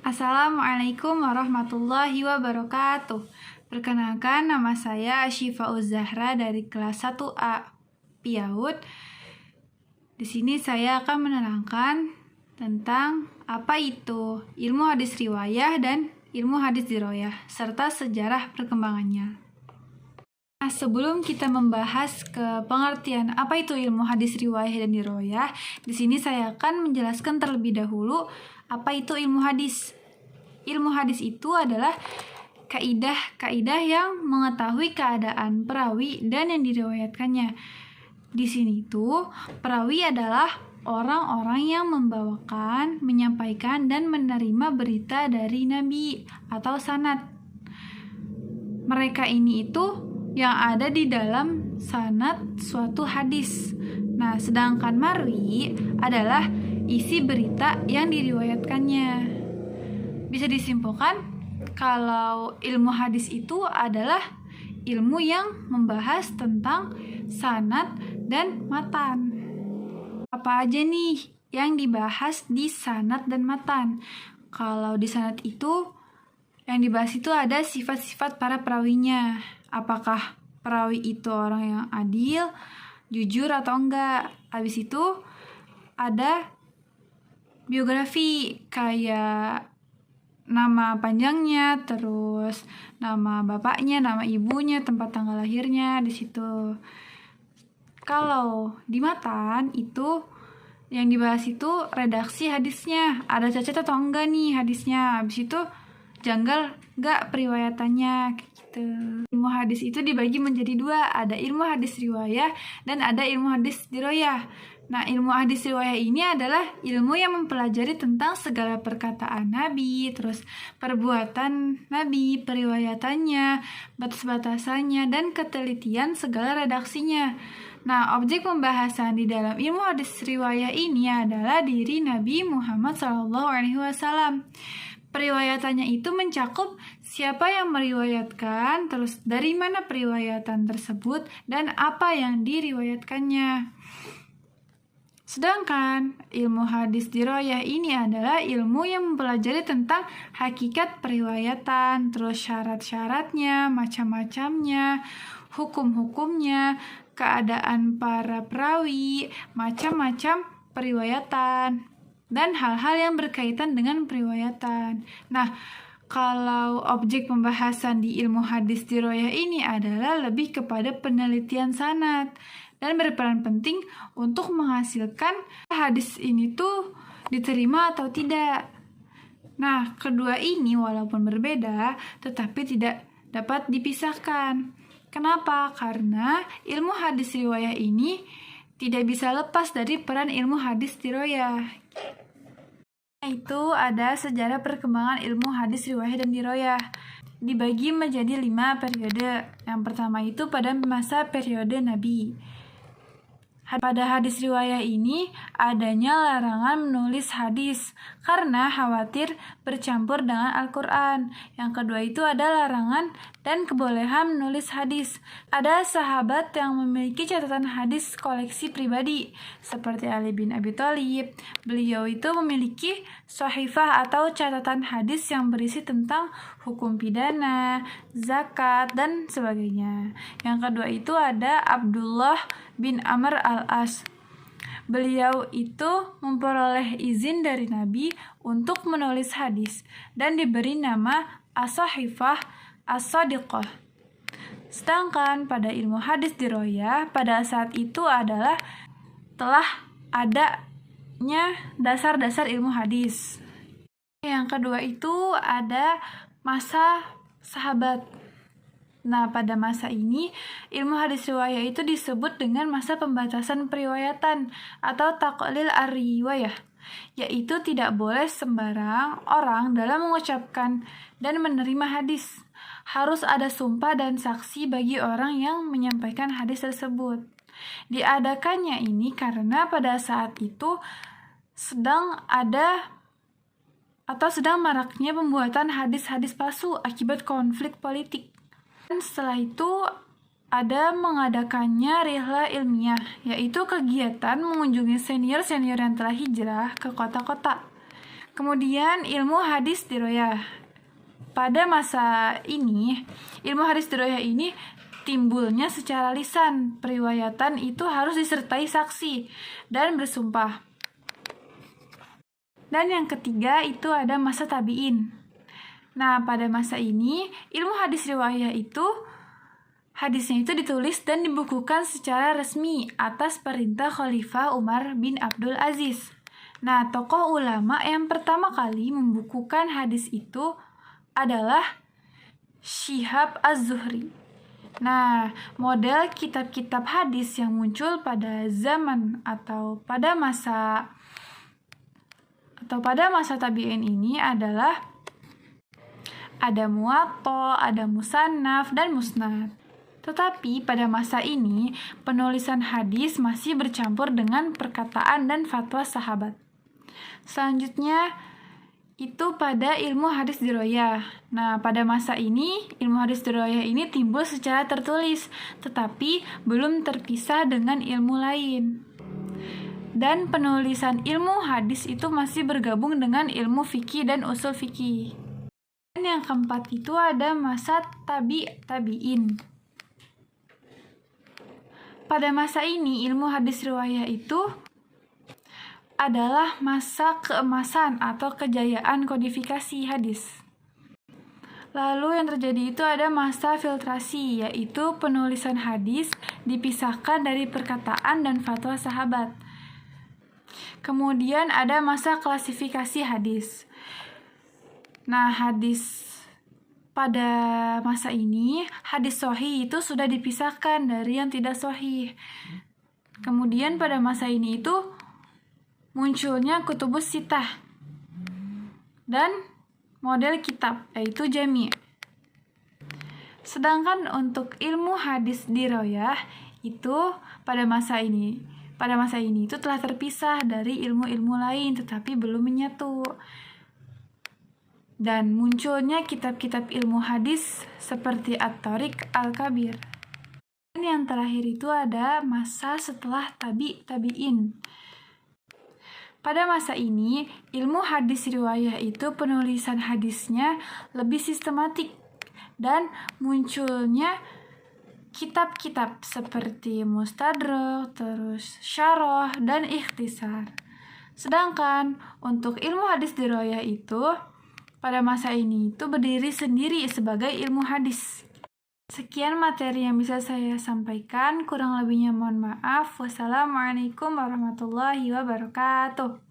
Assalamualaikum warahmatullahi wabarakatuh. Perkenalkan, nama saya Asyifauz Zahra dari kelas 1A PIAUD. Di sini saya akan menerangkan tentang apa itu ilmu hadis riwayah dan ilmu hadis diroyah, serta sejarah perkembangannya. Nah, sebelum kita membahas ke pengertian apa itu ilmu hadis riwayah dan diroyah, di sini saya akan menjelaskan terlebih dahulu apa itu ilmu hadis. Ilmu hadis itu adalah kaidah-kaidah yang mengetahui keadaan perawi dan yang diriwayatkannya. Di sini tuh perawi adalah orang-orang yang membawakan, menyampaikan, dan menerima berita dari Nabi atau sanad. Mereka ini itu yang ada di dalam sanad suatu hadis. Nah, sedangkan marwi adalah isi berita yang diriwayatkannya. Bisa disimpulkan kalau ilmu hadis itu adalah ilmu yang membahas tentang sanad dan matan. Apa aja nih yang dibahas di sanad dan matan? Kalau di sanad itu yang dibahas itu ada sifat-sifat para perawinya. Apakah perawi itu orang yang adil, jujur atau enggak. Habis itu ada biografi kayak nama panjangnya, terus nama bapaknya, nama ibunya, tempat tanggal lahirnya di situ. Kalau di matan itu yang dibahas itu redaksi hadisnya, ada cacat atau enggak nih hadisnya. Habis itu janggal enggak periwayatannya gitu. Ilmu hadis itu dibagi menjadi dua, ada ilmu hadis riwayah dan ada ilmu hadis diroyah. Nah, ilmu hadis riwayah ini adalah ilmu yang mempelajari tentang segala perkataan Nabi, terus perbuatan Nabi, periwayatannya, batas-batasannya, dan ketelitian segala redaksinya. Nah, objek pembahasan di dalam ilmu hadis riwayah ini adalah diri Nabi Muhammad SAW. Periwayatannya itu mencakup siapa yang meriwayatkan, terus dari mana periwayatan tersebut, dan apa yang diriwayatkannya. Sedangkan ilmu hadis diroyah ini adalah ilmu yang mempelajari tentang hakikat periwayatan, terus syarat-syaratnya, macam-macamnya, hukum-hukumnya, keadaan para perawi, macam-macam periwayatan, dan hal-hal yang berkaitan dengan periwayatan. Nah, kalau objek pembahasan di ilmu hadis diroyah ini adalah lebih kepada penelitian sanad dan berperan penting untuk menghasilkan hadis ini tuh diterima atau tidak. Nah, kedua ini walaupun berbeda, tetapi tidak dapat dipisahkan. Kenapa? Karena ilmu hadis riwayah ini tidak bisa lepas dari peran ilmu hadis diroyah. Itu ada sejarah perkembangan ilmu hadis riwayah dan diroyah. Dibagi menjadi 5 periode. Yang pertama itu pada masa periode Nabi. Pada hadis riwayah ini adanya larangan menulis hadis karena khawatir bercampur dengan Al-Quran. Yang kedua itu ada larangan dan kebolehan menulis hadis. Ada sahabat yang memiliki catatan hadis koleksi pribadi seperti Ali bin Abi Thalib. Beliau itu memiliki shahifah atau catatan hadis yang berisi tentang hukum pidana, zakat, dan sebagainya. Yang kedua itu ada Abdullah bin Amr al-As. Beliau itu memperoleh izin dari Nabi untuk menulis hadis dan diberi nama As-Sahifah As-Sadiqah. Sedangkan pada ilmu hadis diroyah pada saat itu adalah telah adanya dasar-dasar ilmu hadis. Yang kedua itu ada masa sahabat. Nah, pada masa ini, ilmu hadis riwayah itu disebut dengan masa pembatasan periwayatan atau taqlil ar-riwayah, yaitu tidak boleh sembarang orang dalam mengucapkan dan menerima hadis. Harus ada sumpah dan saksi bagi orang yang menyampaikan hadis tersebut. Diadakannya ini karena pada saat itu sedang maraknya pembuatan hadis-hadis palsu akibat konflik politik. Dan setelah itu ada mengadakannya rihlah ilmiah, yaitu kegiatan mengunjungi senior-senior yang telah hijrah ke kota-kota. Kemudian ilmu hadis diroyah. Pada masa ini, ilmu hadis diroyah ini timbulnya secara lisan. Periwayatan itu harus disertai saksi dan bersumpah. Dan yang ketiga itu ada masa tabi'in. Nah, pada masa ini, ilmu hadis riwayah itu hadisnya itu ditulis dan dibukukan secara resmi atas perintah Khalifah Umar bin Abdul Aziz. Nah, tokoh ulama yang pertama kali membukukan hadis itu adalah Syihab Az-Zuhri. Nah, model kitab-kitab hadis yang muncul pada zaman atau pada masa tabi'in ini adalah ada Muwatta, ada Musannaf, dan Musnad. Tetapi pada masa ini, penulisan hadis masih bercampur dengan perkataan dan fatwa sahabat. Selanjutnya, itu pada ilmu hadis diroyah. Nah, pada masa ini, ilmu hadis diroyah ini timbul secara tertulis, tetapi belum terpisah dengan ilmu lain. Dan penulisan ilmu hadis itu masih bergabung dengan ilmu fikih dan usul fikih. Dan yang keempat itu ada masa tabi'in. Pada masa ini, ilmu hadis riwayah itu adalah masa keemasan atau kejayaan kodifikasi hadis. Lalu yang terjadi itu ada masa filtrasi, yaitu penulisan hadis dipisahkan dari perkataan dan fatwa sahabat. Kemudian ada masa klasifikasi hadis. Nah, hadis pada masa ini, hadis sahih itu sudah dipisahkan dari yang tidak sahih. Kemudian pada masa ini itu munculnya kutubus sitah dan model kitab, yaitu jami'. Sedangkan untuk ilmu hadis diroyah itu pada masa ini itu telah terpisah dari ilmu-ilmu lain, tetapi belum menyatu. Dan munculnya kitab-kitab ilmu hadis seperti At-Thariq Al-Kabir. Dan yang terakhir itu ada masa setelah tabi'in. Pada masa ini, ilmu hadis riwayah itu penulisan hadisnya lebih sistematik dan munculnya kitab-kitab seperti Mustadrak, terus Syarah, dan Ikhtisar. Sedangkan untuk ilmu hadis riwayah itu pada masa ini itu berdiri sendiri sebagai ilmu hadis. Sekian materi yang bisa saya sampaikan, kurang lebihnya mohon maaf. Wassalamualaikum warahmatullahi wabarakatuh.